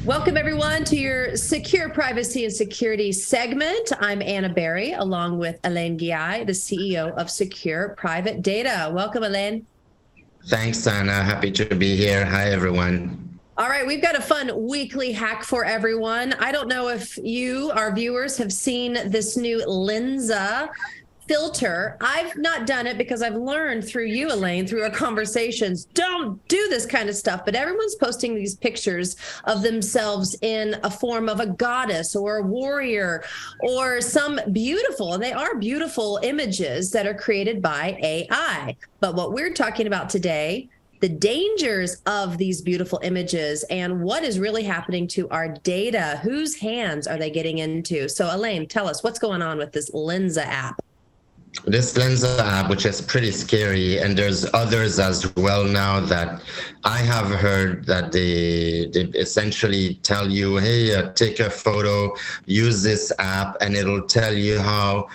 Welcome, everyone, to your Secure Privacy and Security segment. I'm Anna Berry, along with Alain Ghiai, the CEO of Secure Private Data. Welcome, Alain. Thanks, Anna. Happy to be here. Hi, everyone. All right, we've got a fun weekly hack for everyone. I don't know if you, our viewers, have seen this new Lensa filter. I've not done it because I've learned through you, Alain, through our conversations, don't do this kind of stuff. But everyone's posting these pictures of themselves in a form of a goddess or a warrior or some beautiful, and they are beautiful images that are created by AI. But what we're talking about today, the dangers of these beautiful images and what is really happening to our data. Whose hands are they getting into? So, Alain, tell us what's going on with this Lensa app. This Lensa app, which is pretty scary, and there's others as well now that I have heard that they essentially tell you, hey, take a photo, use this app, and it'll tell you how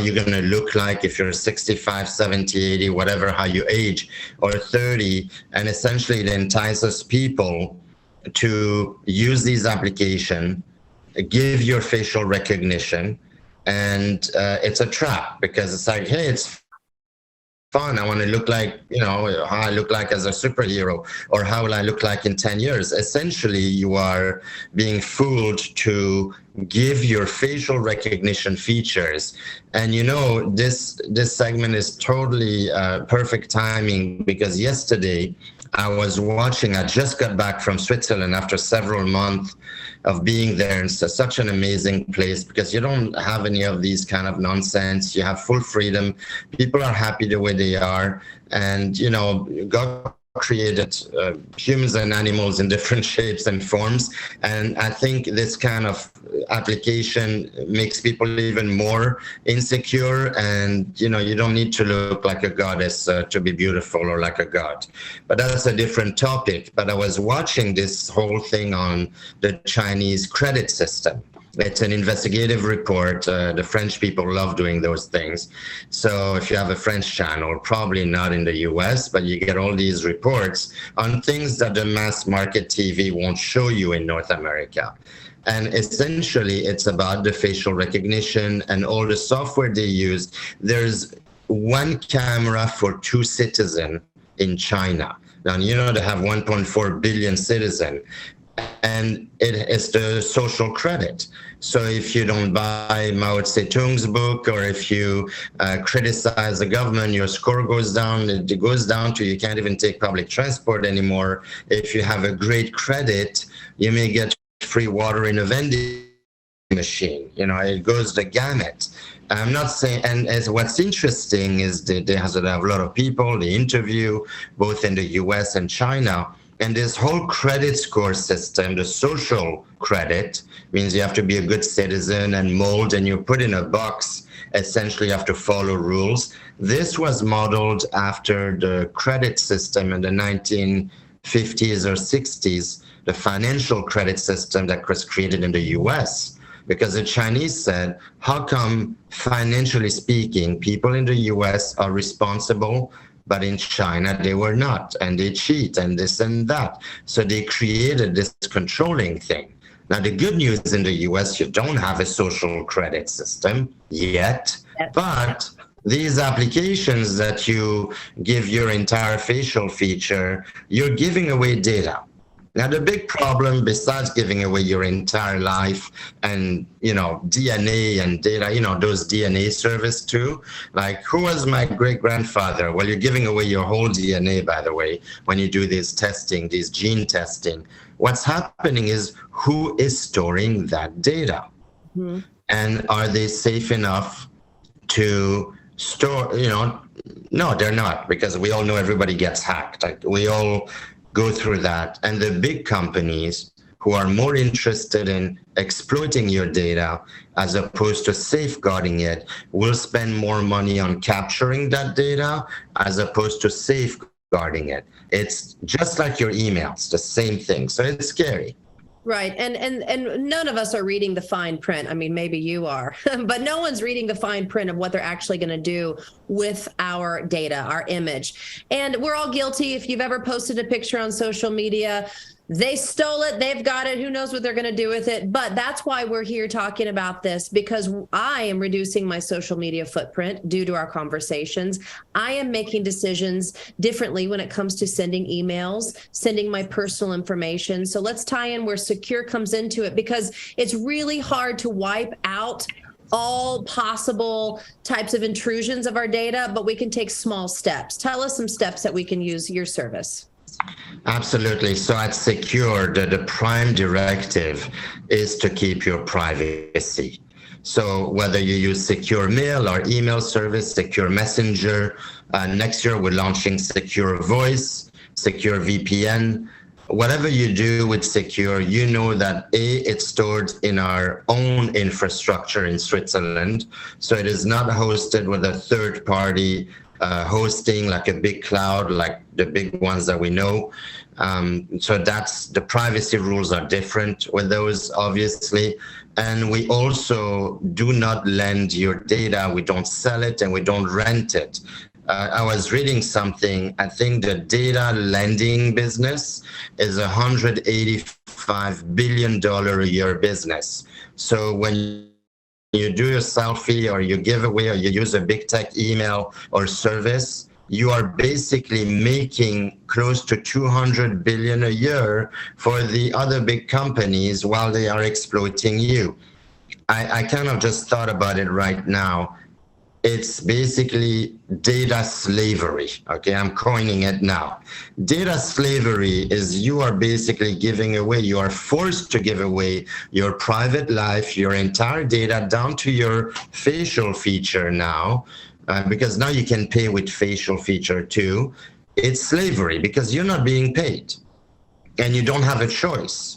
you're going to look like if you're 65, 70, 80, whatever, how you age, or 30. And essentially it entices people to use these applications, give your facial recognition, and it's a trap because it's like, hey, it's fun. I want to look like, how I look like as a superhero, or how will I look like in 10 years? Essentially, you are being fooled to give your facial recognition features. And this segment is totally perfect timing because yesterday I just got back from Switzerland after several months of being there. It's such an amazing place because you don't have any of these kind of nonsense. You have full freedom. People are happy the way they are. And, God created humans and animals in different shapes and forms. And I think this kind of application makes people even more insecure. And, you don't need to look like a goddess to be beautiful or like a god. But that's a different topic. But I was watching this whole thing on the Chinese credit system. It's an investigative report. The French people love doing those things. So if you have a French channel, probably not in the US, but you get all these reports on things that the mass market TV won't show you in North America. And essentially, it's about the facial recognition and all the software they use. There's one camera for 2 citizens in China. Now, they have 1.4 billion citizens. And it is the social credit. So if you don't buy Mao Zedong's book, or if you criticize the government, your score goes down. It goes down to you can't even take public transport anymore. If you have a great credit, you may get free water in a vending machine. It goes the gamut. I'm not saying, and as what's interesting is that they have a lot of people they interview, both in the US and China. And this whole credit score system, the social credit, means you have to be a good citizen and mold, and you're put in a box. Essentially, you have to follow rules. This was modeled after the credit system in the 1950s or 60s, the financial credit system that was created in the US. Because the Chinese said, how come, financially speaking, people in the US are responsible, but in China, they were not, and they cheat, and this and that. So they created this controlling thing. Now, the good news in the US, you don't have a social credit system yet, but these applications that you give your entire facial feature, you're giving away data. Now, the big problem, besides giving away your entire life and, DNA and data, those DNA service too, like who was my great-grandfather? Well, you're giving away your whole DNA, by the way, when you do this testing, this gene testing. What's happening is who is storing that data? Mm-hmm. And are they safe enough to store, No, they're not, because we all know everybody gets hacked. Like, we all go through that. And the big companies who are more interested in exploiting your data as opposed to safeguarding it will spend more money on capturing that data as opposed to safeguarding it. It's just like your emails, the same thing. So it's scary. Right. And none of us are reading the fine print. I mean, maybe you are, but no one's reading the fine print of what they're actually going to do with our data, our image. And we're all guilty. If you've ever posted a picture on social media, They stole it. They've got it. Who knows what they're going to do with it? But that's why we're here talking about this, because I am reducing my social media footprint due to our conversations. I am making decisions differently when it comes to sending emails, sending my personal information. So let's tie in where Sekur comes into it, because it's really hard to wipe out all possible types of intrusions of our data, but we can take small steps. Tell us some steps that we can use your service. Absolutely. So at Sekur, the prime directive is to keep your privacy. So whether you use Secure Mail or email service, Secure Messenger, next year we're launching Secure Voice, Secure VPN. Whatever you do with Sekur, you know that it's stored in our own infrastructure in Switzerland. So it is not hosted with a third party hosting like a big cloud, like the big ones that we know. So that's the privacy rules are different with those, obviously. And we also do not lend your data. We don't sell it and we don't rent it. I was reading something. I think the data lending business is $185 billion a year business. So when you do a selfie or you give away or you use a big tech email or service, you are basically making close to 200 billion a year for the other big companies while they are exploiting you. I kind of just thought about it right now. It's basically data slavery. Okay, I'm coining it now. Data slavery is you are basically giving away, you are forced to give away your private life, your entire data down to your facial feature now, because now you can pay with facial feature too. It's slavery because you're not being paid and you don't have a choice.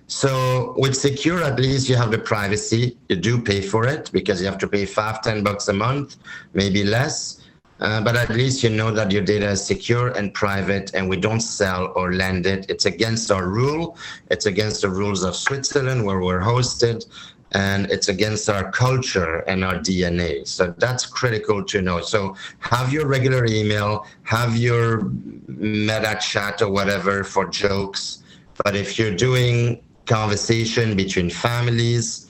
So with Sekur, at least you have the privacy. You do pay for it because you have to pay $5-10 a month, maybe less. But at least you know that your data is secure and private, and we don't sell or lend it. It's against our rule. It's against the rules of Switzerland where we're hosted, and it's against our culture and our DNA. So that's critical to know. So have your regular email, have your meta chat or whatever for jokes. But if you're doing conversation between families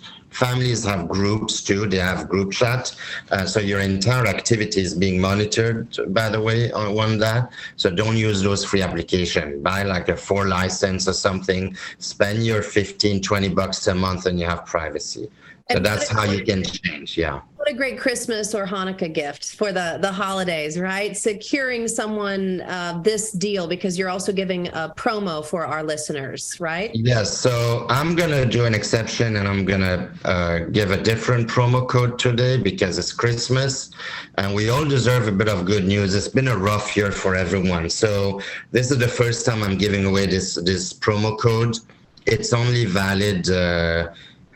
have groups too. They have group chat. So your entire activity is being monitored, by the way, on that. So don't use those free applications. Buy like a 4 license or something. Spend your $15-20 a month and you have privacy. So that's how you can change. Yeah. What a great Christmas or Hanukkah gift for the holidays, right? Securing someone this deal, because you're also giving a promo for our listeners, right? Yes. So I'm going to do an exception and I'm going to give a different promo code today because it's Christmas and we all deserve a bit of good news. It's been a rough year for everyone. So this is the first time I'm giving away this promo code. It's only valid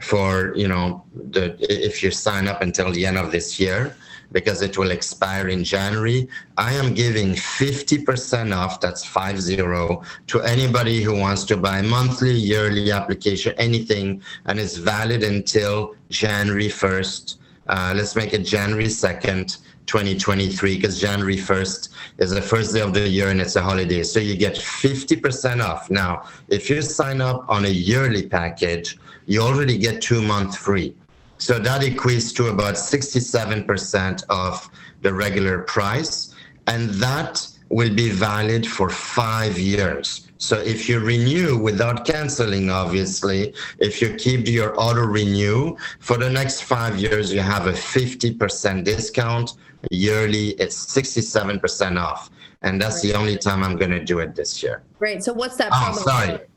for, if you sign up until the end of this year, because it will expire in January. I am giving 50% off, that's 50, to anybody who wants to buy monthly, yearly application, anything, and it's valid until January 1st. Let's make it January 2nd, 2023, because January 1st is the first day of the year and it's a holiday. So you get 50% off. Now, if you sign up on a yearly package, you already get 2 months free. So that equates to about 67% of the regular price. And that will be valid for 5 years. So if you renew without canceling, obviously, if you keep your auto renew for the next 5 years, you have a 50% discount. Yearly, it's 67% off. And that's the only time I'm going to do it this year. Great. So what's that promo code?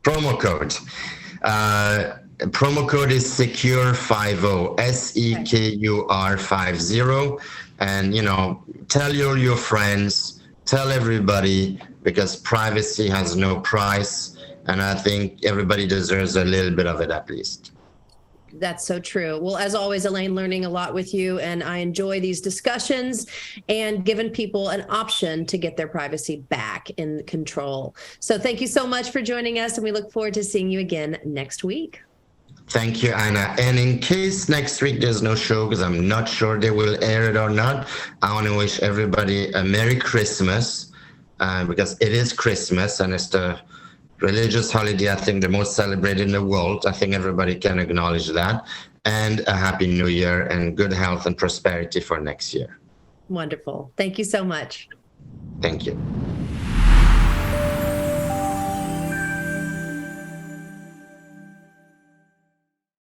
Promo code. Promo code is Sekur50, Sekur50. And, tell your friends, tell everybody, because privacy has no price. And I think everybody deserves a little bit of it at least. That's so true. Well, as always, Alain, learning a lot with you, and I enjoy these discussions and giving people an option to get their privacy back in control. So thank you so much for joining us, and we look forward to seeing you again next week. Thank you, Anna. And in case next week there's no show, because I'm not sure they will air it or not, I want to wish everybody a Merry Christmas, because it is Christmas and it's the religious holiday, I think the most celebrated in the world. I think everybody can acknowledge that. And a happy new year and good health and prosperity for next year. Wonderful. Thank you so much. Thank you.